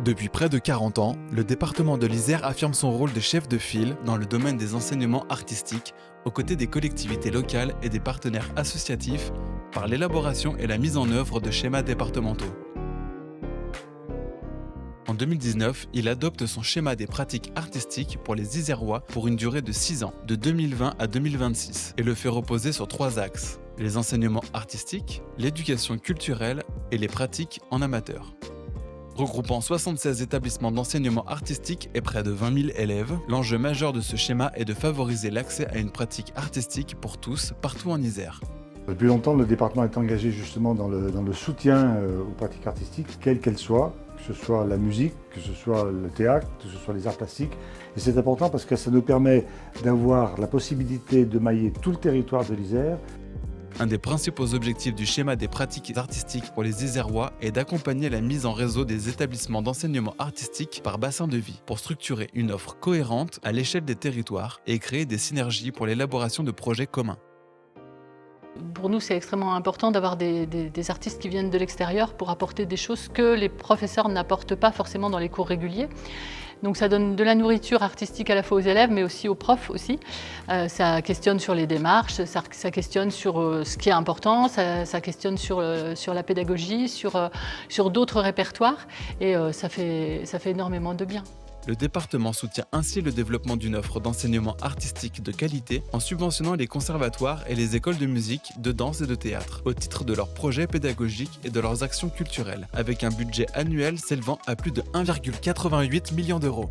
Depuis près de 40 ans, le département de l'Isère affirme son rôle de chef de file dans le domaine des enseignements artistiques, aux côtés des collectivités locales et des partenaires associatifs, par l'élaboration et la mise en œuvre de schémas départementaux. En 2019, il adopte son schéma des pratiques artistiques pour les Isérois pour une durée de 6 ans, de 2020 à 2026, et le fait reposer sur 3 axes: les enseignements artistiques, l'éducation culturelle et les pratiques en amateur. Regroupant 76 établissements d'enseignement artistique et près de 20 000 élèves, l'enjeu majeur de ce schéma est de favoriser l'accès à une pratique artistique pour tous, partout en Isère. Depuis longtemps, le département est engagé justement dans le soutien aux pratiques artistiques, quelles qu'elles soient, que ce soit la musique, que ce soit le théâtre, que ce soit les arts plastiques. Et c'est important parce que ça nous permet d'avoir la possibilité de mailler tout le territoire de l'Isère. Un des principaux objectifs du schéma des pratiques artistiques pour les Isérois est d'accompagner la mise en réseau des établissements d'enseignement artistique par bassin de vie pour structurer une offre cohérente à l'échelle des territoires et créer des synergies pour l'élaboration de projets communs. Pour nous, c'est extrêmement important d'avoir des artistes qui viennent de l'extérieur pour apporter des choses que les professeurs n'apportent pas forcément dans les cours réguliers. Donc ça donne de la nourriture artistique à la fois aux élèves, mais aussi aux profs aussi. Ça questionne sur les démarches, ça questionne sur ce qui est important, ça questionne sur la pédagogie, sur d'autres répertoires, et ça fait énormément de bien. Le département soutient ainsi le développement d'une offre d'enseignement artistique de qualité en subventionnant les conservatoires et les écoles de musique, de danse et de théâtre, au titre de leurs projets pédagogiques et de leurs actions culturelles, avec un budget annuel s'élevant à plus de 1,88 million d'euros.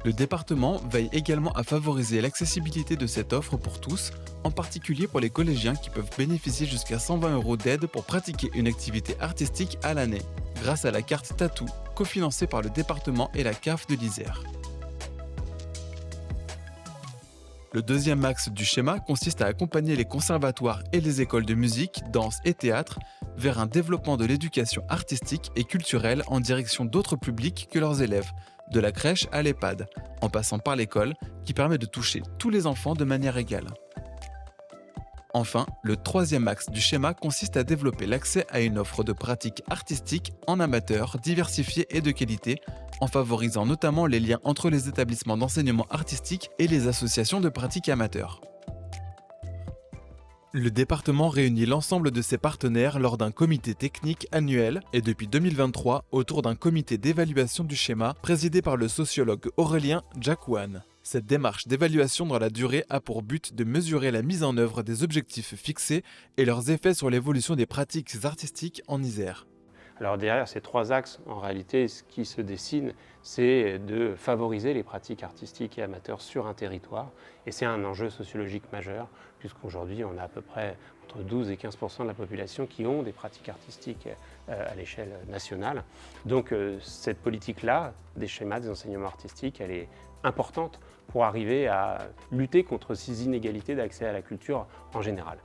Le département veille également à favoriser l'accessibilité de cette offre pour tous, en particulier pour les collégiens qui peuvent bénéficier jusqu'à 120 € d'aide pour pratiquer une activité artistique à l'année, grâce à la carte Tatou, cofinancée par le département et la CAF de l'Isère. Le deuxième axe du schéma consiste à accompagner les conservatoires et les écoles de musique, danse et théâtre vers un développement de l'éducation artistique et culturelle en direction d'autres publics que leurs élèves, de la crèche à l'EHPAD, en passant par l'école, qui permet de toucher tous les enfants de manière égale. Enfin, le troisième axe du schéma consiste à développer l'accès à une offre de pratiques artistiques en amateur, diversifiée et de qualité, en favorisant notamment les liens entre les établissements d'enseignement artistique et les associations de pratiques amateurs. Le département réunit l'ensemble de ses partenaires lors d'un comité technique annuel et depuis 2023 autour d'un comité d'évaluation du schéma présidé par le sociologue Aurélien Jacouan. Cette démarche d'évaluation dans la durée a pour but de mesurer la mise en œuvre des objectifs fixés et leurs effets sur l'évolution des pratiques artistiques en Isère. Alors derrière ces 3 axes, en réalité, ce qui se dessine, c'est de favoriser les pratiques artistiques et amateurs sur un territoire. Et c'est un enjeu sociologique majeur, puisqu'aujourd'hui, on a à peu près entre 12 et 15% de la population qui ont des pratiques artistiques à l'échelle nationale. Donc cette politique-là, des schémas, des enseignements artistiques, elle est importante pour arriver à lutter contre ces inégalités d'accès à la culture en général.